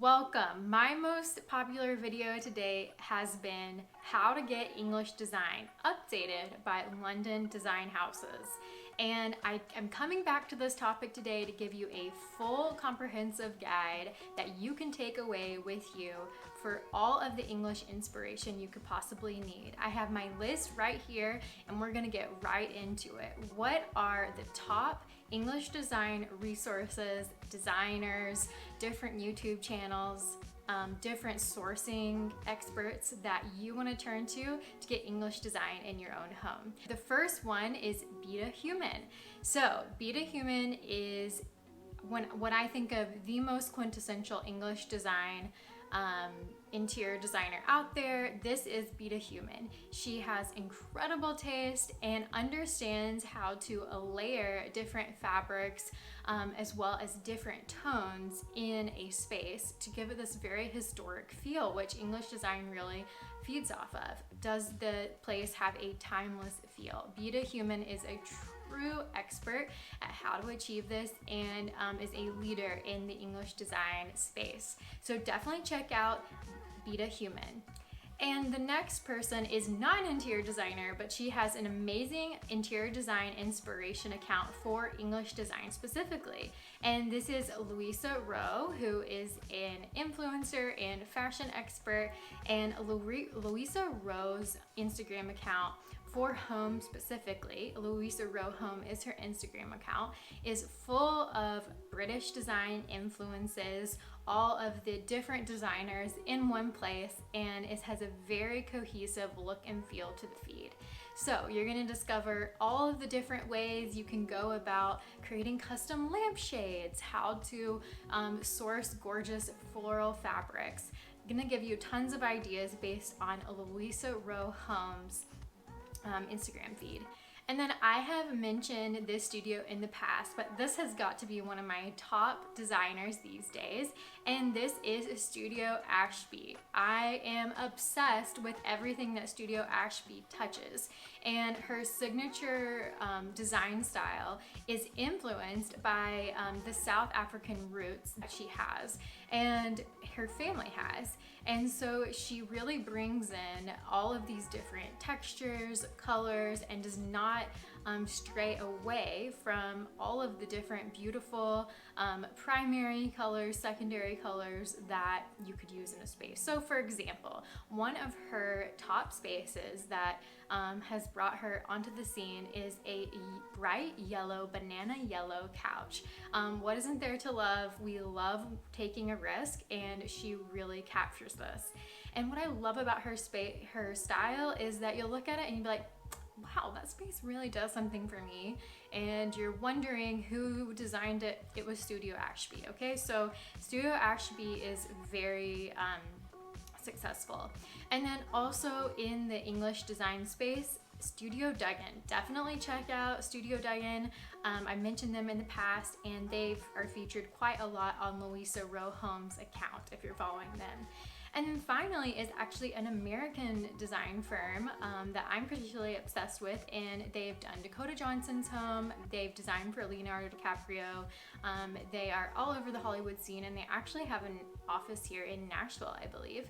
Welcome. My most popular video today has been how to get English design updated by London design houses. And I am coming back to this topic today to give you a full comprehensive guide that you can take away with you for all of the English inspiration you could possibly need. I have my list right here and we're gonna get right into it. What are the top English design resources, designers, different YouTube channels, different sourcing experts that you want to turn to get English design in your own home? The first one is Be the Human. So Be the Human is when I think of the most quintessential English design interior designer out there, this is Be the Human. She has incredible taste and understands how to layer different fabrics as well as different tones in a space to give it this very historic feel, which English design really feeds off of. Does the place have a timeless feel? Be the Human is a true expert at how to achieve this and is a leader in the English design space. So definitely check out Be the Human. And the next person is not an interior designer, but she has an amazing interior design inspiration account for English design specifically. And this is Louisa Rowe, who is an influencer and fashion expert. And Louisa Rowe's Instagram account for home specifically, Louisa Rowe Home is her Instagram account, is full of British design influences, all of the different designers in one place, and it has a very cohesive look and feel to the feed. So you're gonna discover all of the different ways you can go about creating custom lampshades, how to source gorgeous floral fabrics. I'm gonna give you tons of ideas based on Louisa Rowe Home's Instagram feed. And then I have mentioned this studio in the past, but this has got to be one of my top designers these days, and this is Studio Ashby. I am obsessed with everything that Studio Ashby touches, and her signature design style is influenced by the South African roots that she has and her family has. And so she really brings in all of these different textures, colors, and does not stray away from all of the different beautiful primary colors, secondary colors that you could use in a space. So for example, one of her top spaces that has brought her onto the scene is a bright yellow, banana yellow couch. What isn't there to love? We love taking a risk, and she really captures this. And what I love about her style is that you'll look at it and you'll be like, wow, that space really does something for me. And you're wondering who designed it. It was Studio Ashby. Okay, so Studio Ashby is very successful. And then also in the English design space, Studio Duggan. Definitely check out Studio Duggan. I mentioned them in the past, and they are featured quite a lot on Louisa Rowe Home's account if you're following them. And then finally is actually an American design firm that I'm particularly obsessed with, and they've done Dakota Johnson's home, they've designed for Leonardo DiCaprio, they are all over the Hollywood scene, and they actually have an office here in Nashville, I believe.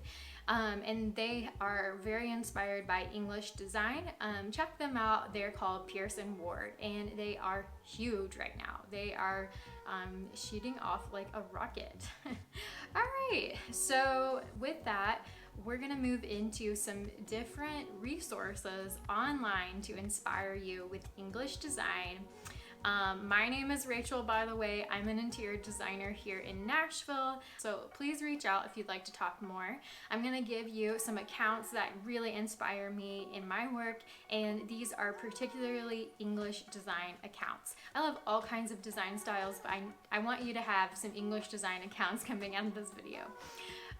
And they are very inspired by English design. Check them out. They're called Pierce & Ward, and they are huge right now. They are shooting off like a rocket. All right, so with that, we're gonna move into some different resources online to inspire you with English design. My name is Rachel, by the way. I'm an interior designer here in Nashville, so please reach out if you'd like to talk more. I'm gonna give you some accounts that really inspire me in my work, and these are particularly English design accounts. I love all kinds of design styles, but I want you to have some English design accounts coming out of this video.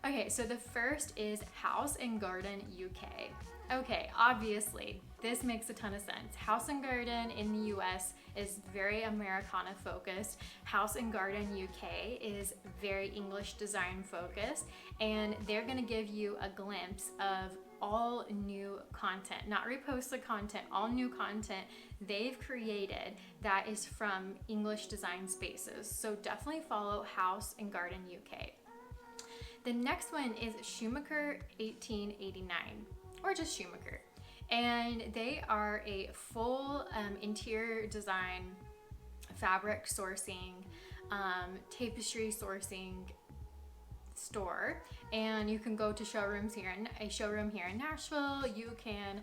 Okay, so the first is House and Garden UK. Okay, obviously, this makes a ton of sense. House and Garden in the US is very Americana focused. House and Garden UK is very English design focused, and they're gonna give you a glimpse of all new content, not reposted content, all new content they've created that is from English design spaces. So definitely follow House and Garden UK. The next one is Schumacher 1889, or just Schumacher. And they are a full interior design, fabric sourcing, tapestry sourcing store, and you can go to showrooms here in a showroom here in Nashville. You can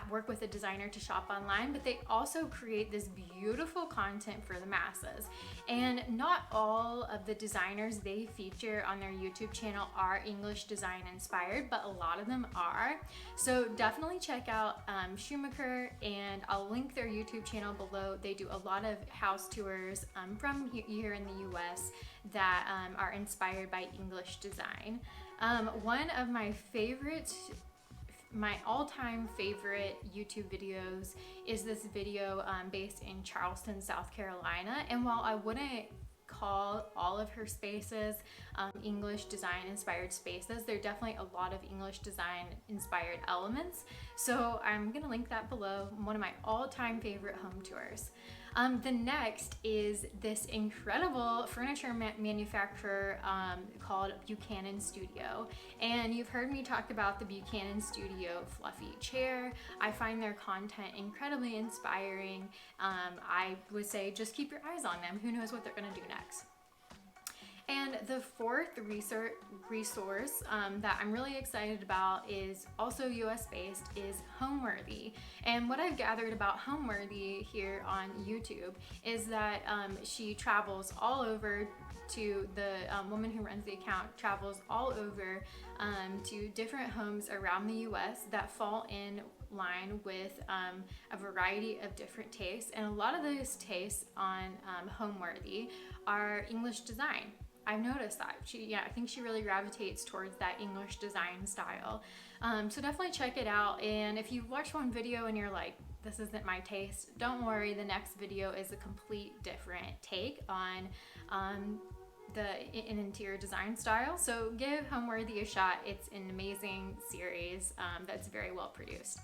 work with a designer to shop online, but they also create this beautiful content for the masses. And not all of the designers they feature on their YouTube channel are English design inspired, but a lot of them are. So definitely check out Schumacher, and I'll link their YouTube channel below. They do a lot of house tours from here in the US that are inspired by English design. One of my all-time favorite YouTube videos is this video based in Charleston, South Carolina. And while I wouldn't call all of her spaces English design inspired spaces, there are definitely a lot of English design inspired elements. So I'm gonna link that below. One of my all-time favorite home tours. The next is this incredible furniture manufacturer called Buchanan Studio. And you've heard me talk about the Buchanan Studio fluffy chair. I find their content incredibly inspiring. I would say just keep your eyes on them. Who knows what they're gonna do next. And the fourth resource that I'm really excited about is also US based, is Homeworthy. And what I've gathered about Homeworthy here on YouTube is that she travels all over to the woman who runs the account travels all over to different homes around the US that fall in line with a variety of different tastes. And a lot of those tastes on Homeworthy are English design. I've noticed that. I think she really gravitates towards that English design style. So definitely check it out. And if you watch one video and you're like, this isn't my taste, don't worry, the next video is a complete different take on an interior design style. So give Homeworthy a shot. It's an amazing series that's very well produced.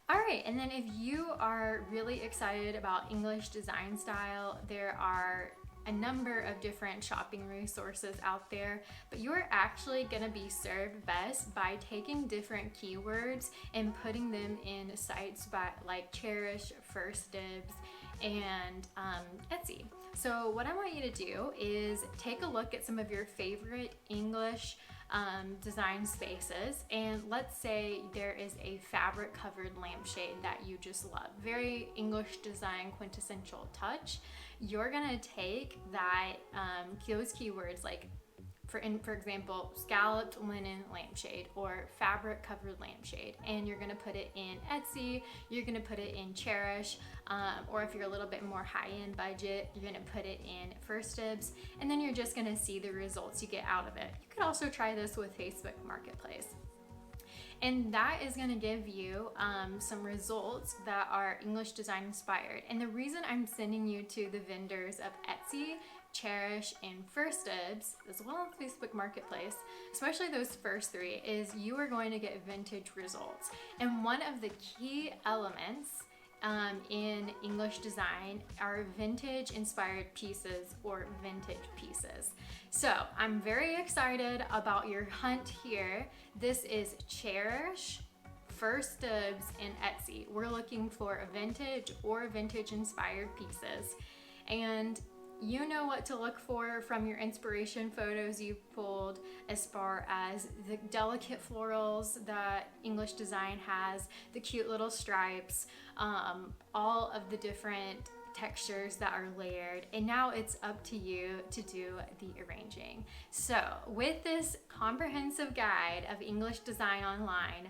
All right, and then if you are really excited about English design style, there are a number of different shopping resources out there, but you're actually gonna be served best by taking different keywords and putting them in sites like Cherish, First Dibs, and Etsy. So what I want you to do is take a look at some of your favorite English design spaces, and let's say there is a fabric covered lampshade that you just love, very English design quintessential touch. You're gonna take that those keywords, like for example, scalloped linen lampshade or fabric covered lampshade, and you're gonna put it in Etsy, you're gonna put it in Cherish, or if you're a little bit more high-end budget, you're gonna put it in First Dibs, and then you're just gonna see the results you get out of it. You could also try this with Facebook Marketplace. And that is going to give you some results that are English design inspired. And the reason I'm sending you to the vendors of Etsy, Cherish, and First Dibs, as well as Facebook Marketplace, especially those first three, is you are going to get vintage results. And one of the key elements in English design are vintage inspired pieces or vintage pieces. So I'm very excited about your hunt here. This is Cherish, First Dibs, and Etsy. We're looking for a vintage or vintage inspired pieces. And you know what to look for from your inspiration photos you pulled, as far as the delicate florals that English design has, the cute little stripes, all of the different textures that are layered, and now it's up to you to do the arranging. So with this comprehensive guide of English design online,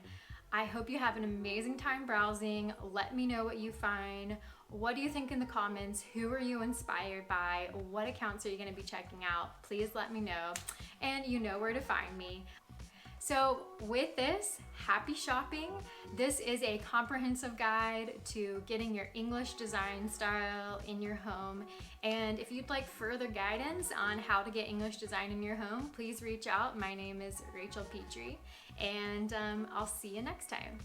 I hope you have an amazing time browsing. Let me know what you find. What do you think in the comments? Who are you inspired by? What accounts are you going to be checking out? Please let me know, and you know where to find me. So with this, happy shopping. This is a comprehensive guide to getting your English design style in your home. And if you'd like further guidance on how to get English design in your home, please reach out. My name is Rachel Petrie, and I'll see you next time.